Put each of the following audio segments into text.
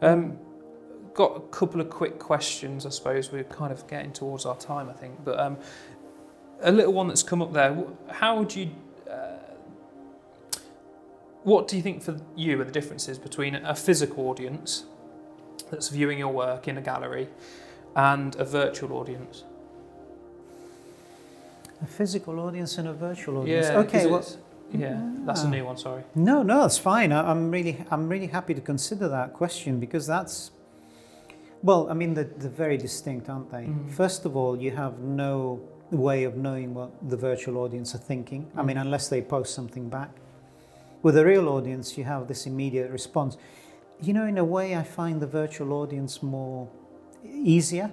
Got a couple of quick questions, I suppose. We're kind of getting towards our time, I think. But a little one that's come up there. How would you... what do you think for you are the differences between a physical audience that's viewing your work in a gallery and a virtual audience? A physical audience and a virtual audience. Yeah, okay. Well, that's a new one. Sorry. No, it's fine. I'm really happy to consider that question, because that's, well, I mean, they're very distinct, aren't they? First of all, you have no way of knowing what the virtual audience are thinking. I mean, unless they post something back. With a real audience, you have this immediate response. You know, in a way, I find the virtual audience more easier,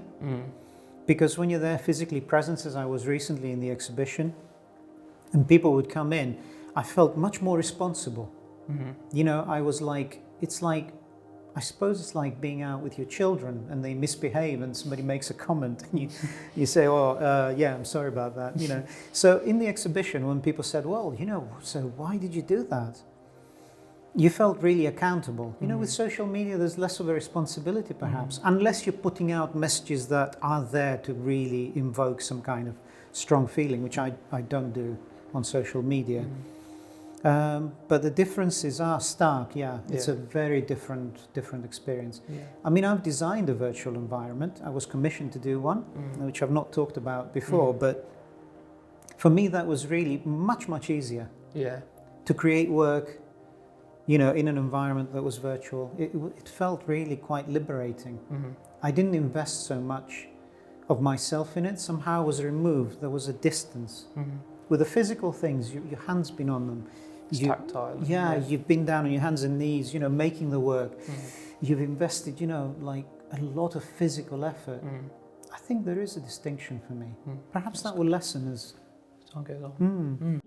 because when you're there physically present, as I was recently in the exhibition, and people would come in, I felt much more responsible. You know, I was like, I suppose it's like being out with your children and they misbehave and somebody makes a comment and you say, oh, yeah, I'm sorry about that, you know. So in the exhibition, when people said, well, you know, so why did you do that? You felt really accountable. You know, with social media, there's less of a responsibility perhaps, unless you're putting out messages that are there to really invoke some kind of strong feeling, which I don't do on social media. But the differences are stark, It's a very different experience. I mean, I've designed a virtual environment. I was commissioned to do one, which I've not talked about before, but for me that was really much easier to create work, you know, in an environment that was virtual. It felt really quite liberating. I didn't invest so much of myself in it. Somehow I was removed. There was a distance. With the physical things, your hand's been on them. It's tactile. Yeah, you've been down on your hands and knees, you know, making the work. You've invested, you know, like a lot of physical effort. I think there is a distinction for me. Perhaps that will lessen as time goes on.